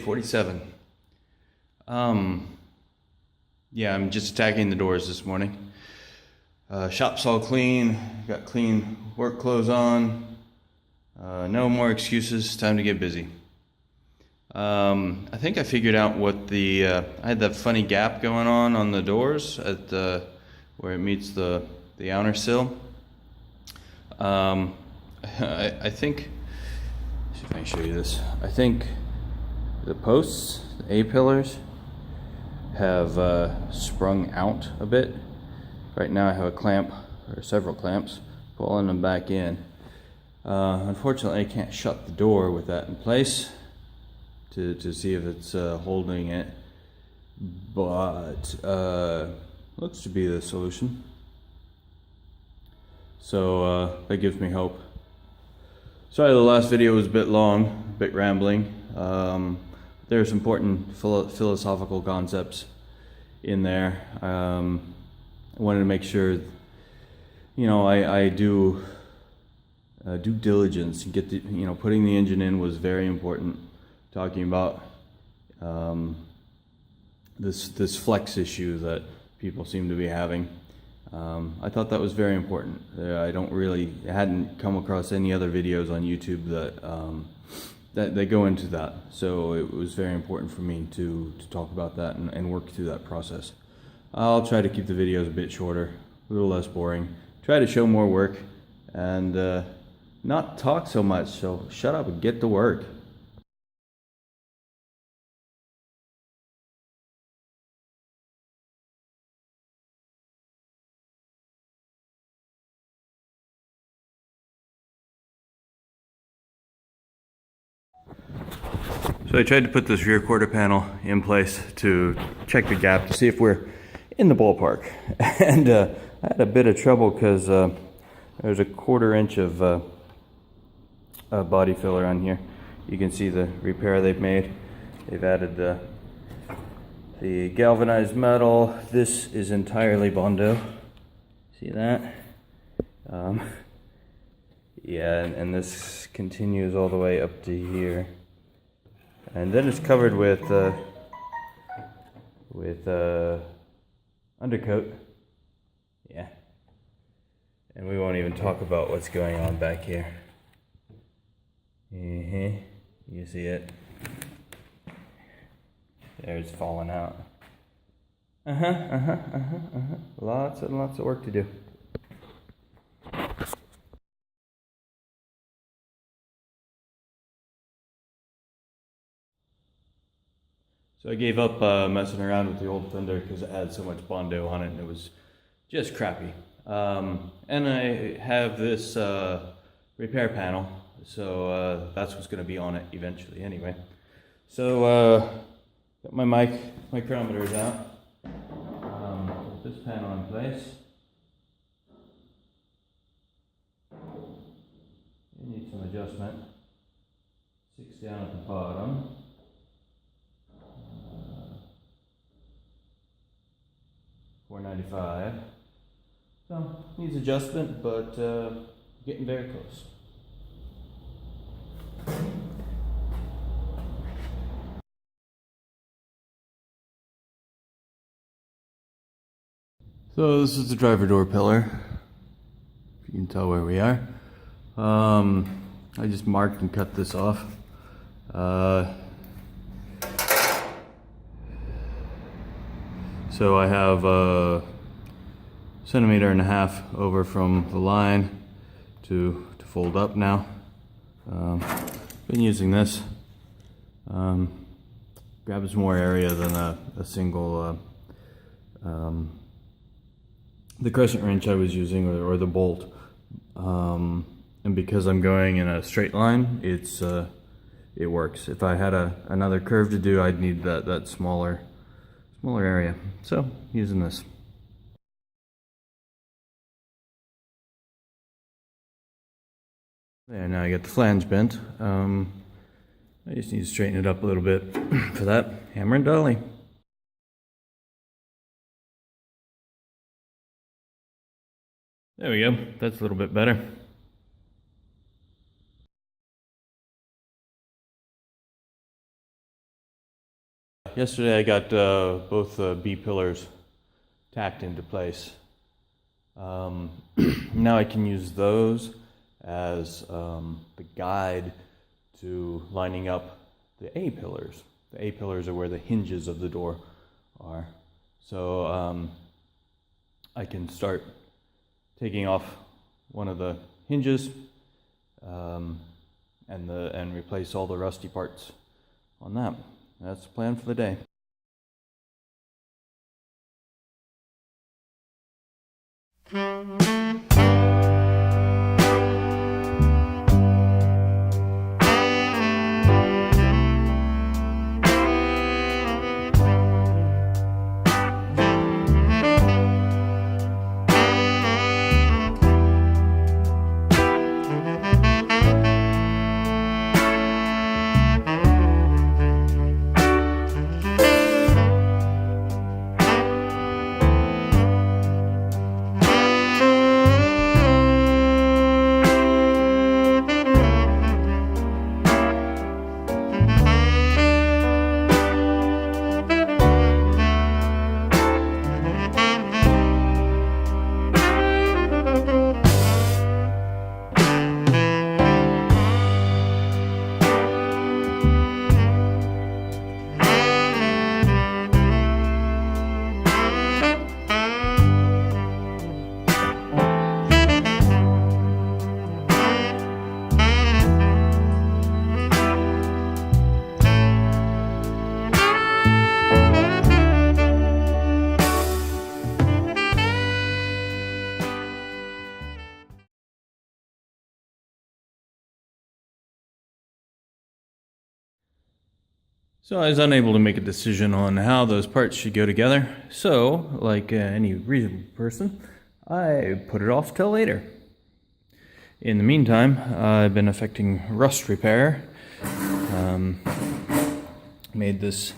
47. Yeah, I'm just attacking the doors this morning. Shop's all clean, got clean work clothes on. No more excuses, time to get busy. I think I figured out what I had that funny gap going on the doors at where it meets the outer sill. I think, see if I can show you this. I think the posts, the A-pillars, have sprung out a bit. Right now I have a clamp, or several clamps, pulling them back in. Unfortunately, I can't shut the door with that in place to see if it's holding it, but looks to be the solution. So that gives me hope. Sorry the last video was a bit long, a bit rambling. There's important philosophical concepts in there. I wanted to make sure, you know, I do due diligence and get the, you know, putting the engine in was very important. Talking about this flex issue that people seem to be having. I thought that was very important. I hadn't come across any other videos on YouTube that go into that. So it was very important for me to talk about that and work through that process. I'll try to keep the videos a bit shorter, a little less boring. Try to show more work and not talk so much. So shut up and get to work. So I tried to put this rear quarter panel in place to check the gap to see if we're in the ballpark. And I had a bit of trouble because there's a 1/4 inch of body filler on here. You can see the repair they've made. They've added the galvanized metal. This is entirely Bondo. See that? Yeah, and this continues all the way up to here. And then it's covered with undercoat. Yeah. And we won't even talk about what's going on back here. You see it? There, it's falling out. Lots and lots of work to do. So I gave up messing around with the old fender because it had so much Bondo on it and it was just crappy. And I have this repair panel, so that's what's going to be on it eventually anyway. So got my micrometers out. Put this panel in place. You need some adjustment. 6 down at the bottom. 495. So needs adjustment, but getting very close. So this is the driver door pillar. If you can tell where we are. I just marked and cut this off. So I have 1.5 centimeters over from the line to fold up now. Been using this. Grabs more area than a single the crescent wrench I was using, or the bolt. And because I'm going in a straight line, it works. If I had another curve to do, I'd need that smaller area. So using this. There, now I got the flange bent. I just need to straighten it up a little bit. For that, hammer and dolly. There we go. That's a little bit better. yesterday I got both B pillars tacked into place. Now I can use those as the guide to lining up the A pillars. The A pillars are where the hinges of the door are. So I can start taking off one of the hinges and replace all the rusty parts on that. That's the plan for the day. So I was unable to make a decision on how those parts should go together. So, like any reasonable person, I put it off till later. In the meantime, I've been effecting rust repair. Made this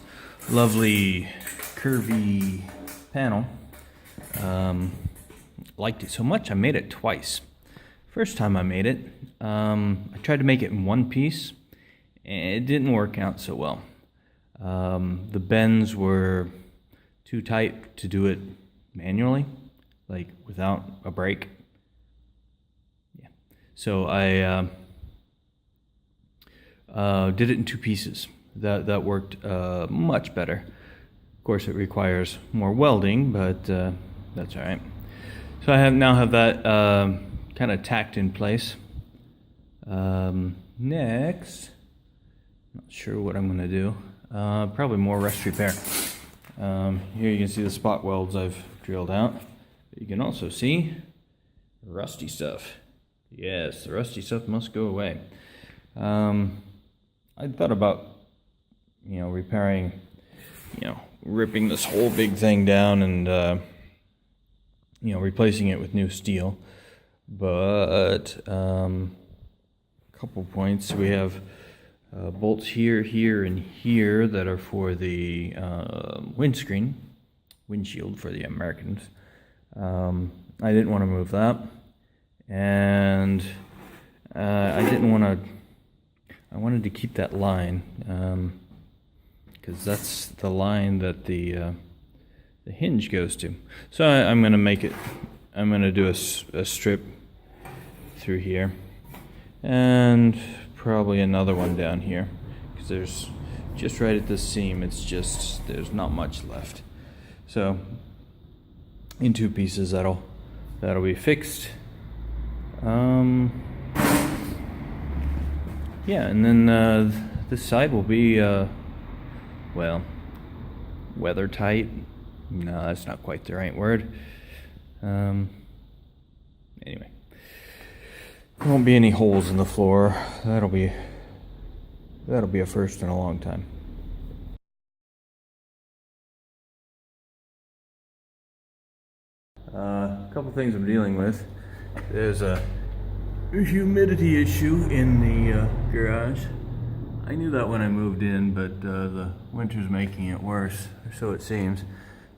lovely curvy panel. Liked it so much I made it twice. First time I made it, I tried to make it in one piece, and it didn't work out so well. The bends were too tight to do it manually, like without a brake. Yeah. So I did it in two pieces. That worked much better. Of course, it requires more welding, but that's all right. So I now have that kind of tacked in place. Next, not sure what I'm going to do. Probably more rust repair. Here you can see the spot welds I've drilled out. You can also see rusty stuff. Yes, the rusty stuff must go away. I thought about, repairing, ripping this whole big thing down and, replacing it with new steel. But a couple points. We have bolts here, here, and here that are for the windshield for the Americans. I didn't want to move that, and I wanted to keep that line because that's the line that the hinge goes to. So I'm going to do a strip through here, and probably another one down here, because there's just right at this seam, there's not much left. So in two pieces that'll be fixed. Yeah, and then this side will be weather tight. No, that's not quite the right word. Anyway, there won't be any holes in the floor. That'll be a first in a long time. A couple things I'm dealing with. There's a humidity issue in the garage. I knew that when I moved in, but the winter's making it worse, or so it seems.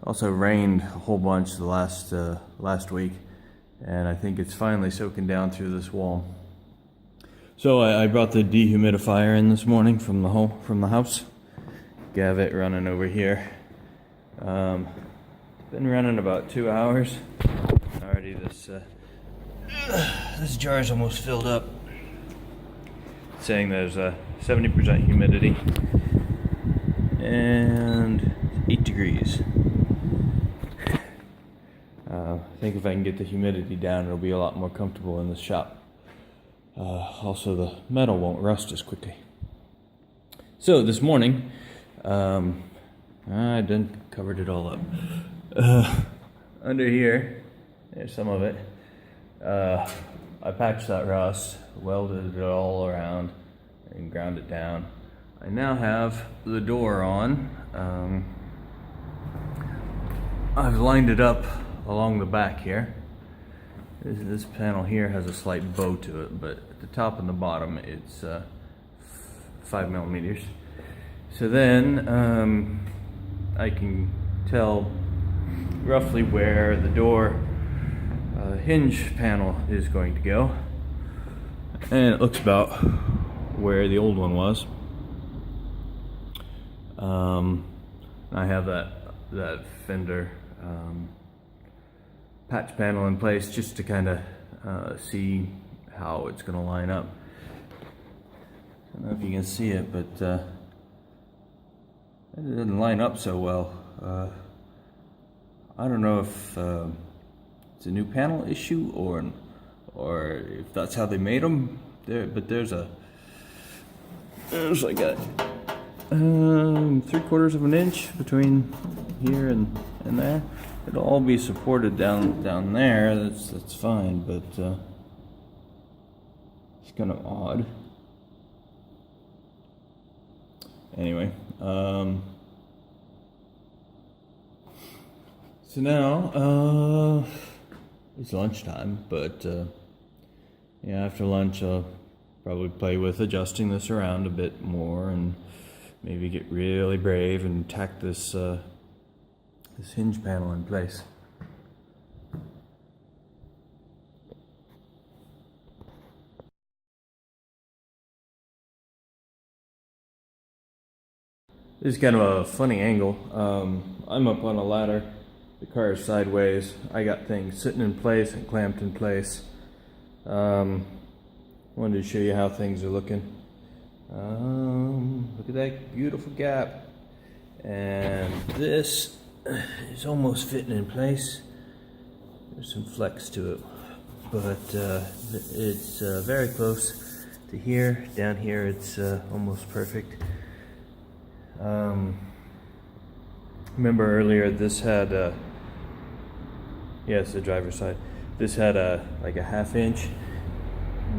Also rained a whole bunch the last week, and I think it's finally soaking down through this wall. So I brought the dehumidifier in this morning from the house, Gavit running over here. Been running about 2 hours. Already this jar is almost filled up. It's saying there's 70% humidity and 8 degrees. I think if I can get the humidity down, it'll be a lot more comfortable in the shop. Also, the metal won't rust as quickly. So this morning, I done covered it all up. Under here, there's some of it. I patched that rust, welded it all around, and ground it down. I now have the door on. I've lined it up along the back here. This panel here has a slight bow to it, but at the top and the bottom it's 5 millimeters. So then I can tell roughly where the door hinge panel is going to go, and it looks about where the old one was. I have that fender patch panel in place just to kind of see how it's going to line up. I don't know if you can see it, but it doesn't line up so well. I don't know if it's a new panel issue or if that's how they made them. But there's like a 3/4 of an inch between here and there. It'll all be supported down there. That's fine, but it's kind of odd. Anyway, so now it's lunchtime, but yeah, after lunch I'll probably play with adjusting this around a bit more and maybe get really brave and tack this this hinge panel in place. This is kind of a funny angle. I'm up on a ladder, the car is sideways, I got things sitting in place and clamped in place. Wanted to show you how things are looking. Look at that beautiful gap. And this is almost fitting in place. There's some flex to it, but it's very close to here. Down here it's almost perfect. Remember earlier this had yes, the driver's side. This had like a 1/2 inch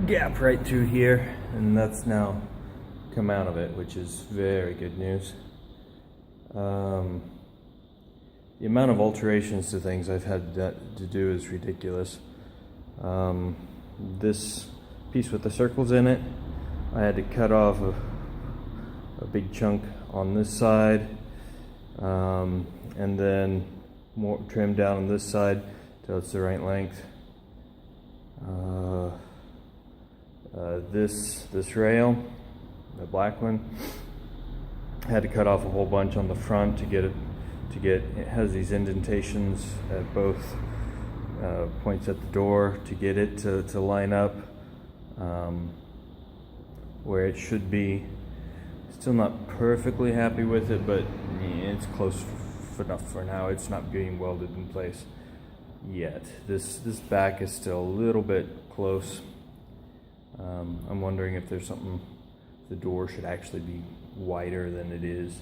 gap right through here, and that's now come out of it, which is very good news. The amount of alterations to things I've had to do is ridiculous. This piece with the circles in it, I had to cut off a big chunk on this side, and then more trim down on this side till it's the right length. This rail, the black one, I had to cut off a whole bunch on the front to get it. It has these indentations at both points at the door to get it to line up where it should be. Still not perfectly happy with it, but it's close enough for now. It's not being welded in place yet. This back is still a little bit close. I'm wondering if there's something, the door should actually be wider than it is.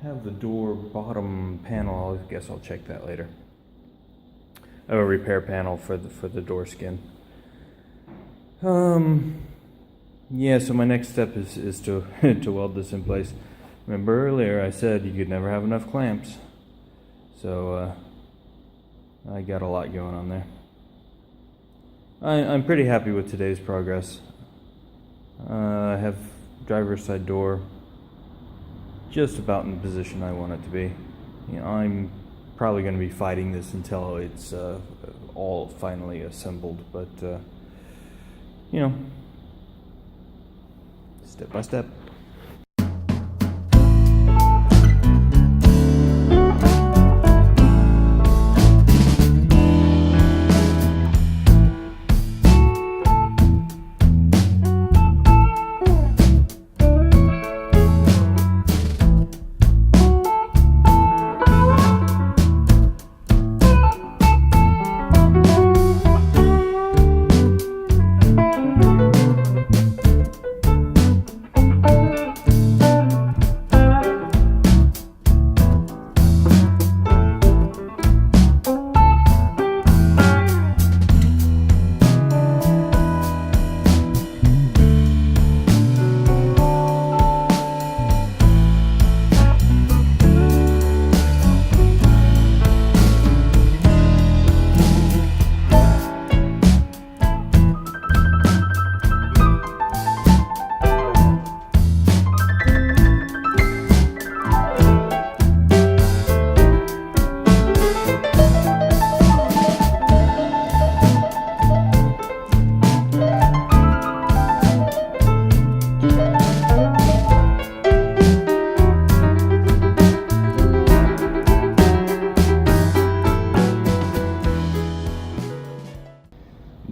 Have the door bottom panel, I guess I'll check that later. I have a repair panel for the door skin. Yeah, so my next step is to to weld this in place. Remember earlier I said you could never have enough clamps. So I got a lot going on there. I'm pretty happy with today's progress. I have driver's side door just about in the position I want it to be. You know, I'm probably going to be fighting this until it's all finally assembled, but you know, step by step.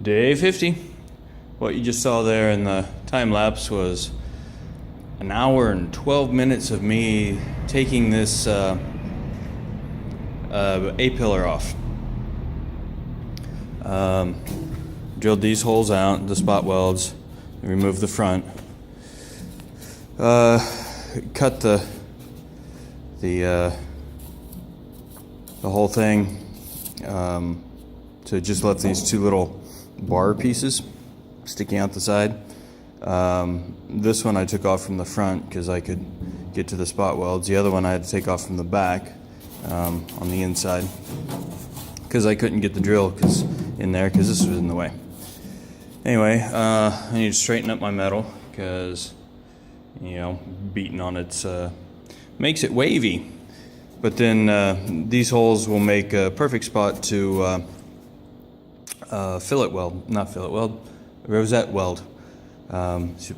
Day 50. What you just saw there in the time lapse was an hour and 12 minutes of me taking this A-pillar off. Drilled these holes out, the spot welds, removed the front. Cut the whole thing. So just left these two little bar pieces sticking out the side. This one I took off from the front because I could get to the spot welds. The other one I had to take off from the back on the inside because I couldn't get the drill in there because this was in the way. Anyway, I need to straighten up my metal because, you know, beating on it makes it wavy. But then these holes will make a perfect spot to rosette weld,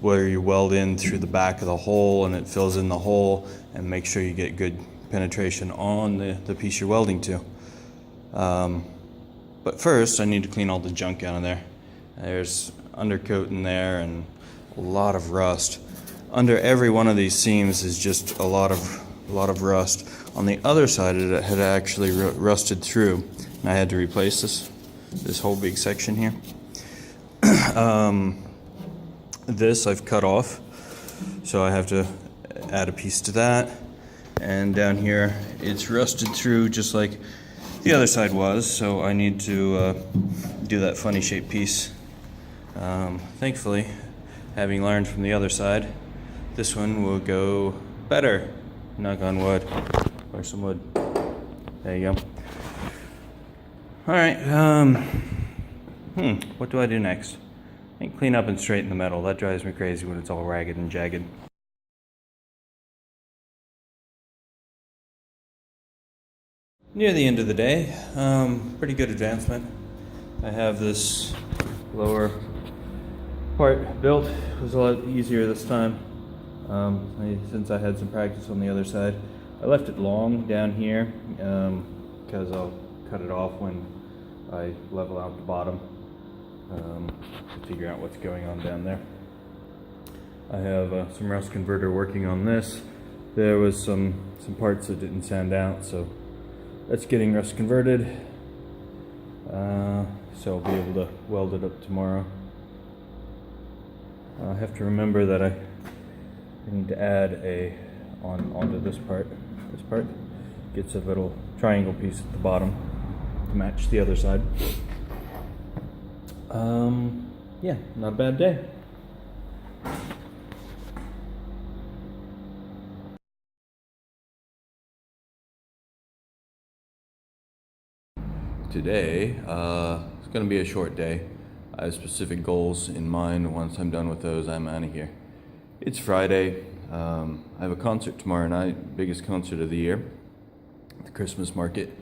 where you weld in through the back of the hole and it fills in the hole and make sure you get good penetration on the piece you're welding to. But first I need to clean all the junk out of there. There's undercoat in there and a lot of rust. Under every one of these seams is just a lot of rust. On the other side it had actually rusted through, and I had to replace this whole big section here. This I've cut off, so I have to add a piece to that. And down here it's rusted through just like the other side was, so I need to do that funny shaped piece. Thankfully, having learned from the other side, this one will go better. Knock on wood. Where's some wood? There you go. Alright, what do I do next? I think clean up and straighten the metal. That drives me crazy when it's all ragged and jagged. Near the end of the day, pretty good advancement. I have this lower part built. It was a lot easier this time, since I had some practice on the other side. I left it long down here because I'll cut it off when I level out the bottom to figure out what's going on down there. I have some rust converter working on this. There was some parts that didn't sand out, so that's getting rust converted. So I'll be able to weld it up tomorrow. I have to remember that I need to add onto this part. This part gets a little triangle piece at the bottom to match the other side. Yeah, not a bad day. Today, it's going to be a short day. I have specific goals in mind. Once I'm done with those, I'm out of here. It's Friday. I have a concert tomorrow night, biggest concert of the year, the Christmas market.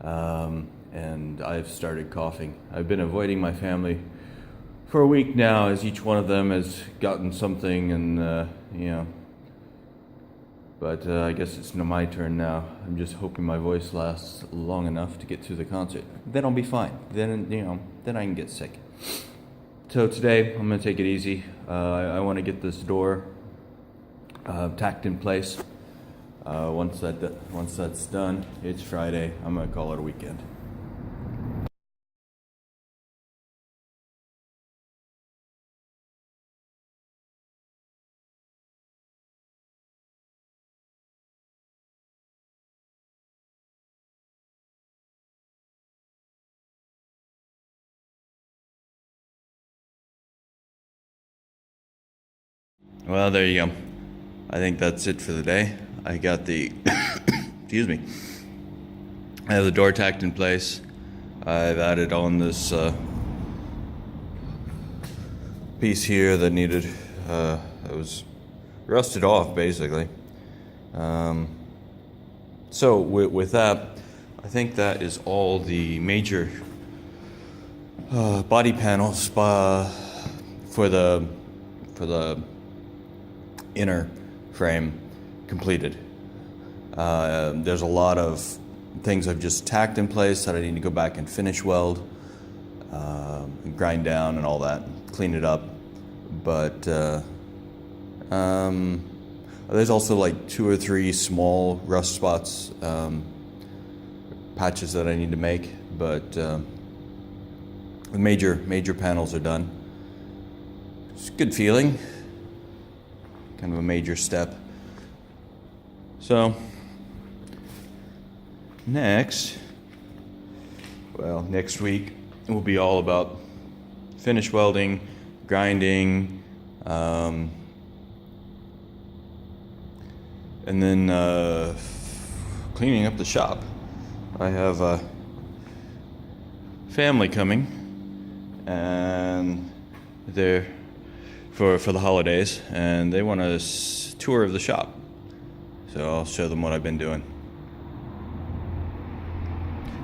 And I've started coughing. I've been avoiding my family for a week now, as each one of them has gotten something, and you know. But I guess it's my turn now. I'm just hoping my voice lasts long enough to get through the concert. Then I'll be fine. Then, you know, then I can get sick. So today I'm gonna take it easy. I want to get this door tacked in place. Once that's done, it's Friday. I'm gonna call it a weekend. Well, there you go. I think that's it for the day. I got the, excuse me. I have the door tacked in place. I've added on this piece here that needed, it was rusted off basically. So with that, I think that is all the major body panels for the inner frame completed. There's a lot of things I've just tacked in place that I need to go back and finish weld, and grind down and all that, clean it up. But there's also like 2 or 3 small rust spots, patches that I need to make. But the major panels are done. It's a good feeling. Kind of a major step. So next week will be all about finish welding, grinding, and then cleaning up the shop. I have a family coming, and they're for the holidays, and they want a tour of the shop. So I'll show them what I've been doing.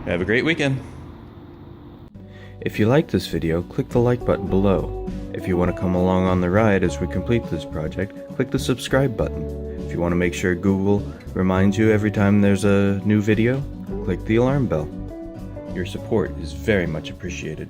Have a great weekend. If you liked this video, click the like button below. If you want to come along on the ride as we complete this project, click the subscribe button. If you want to make sure Google reminds you every time there's a new video, click the alarm bell. Your support is very much appreciated.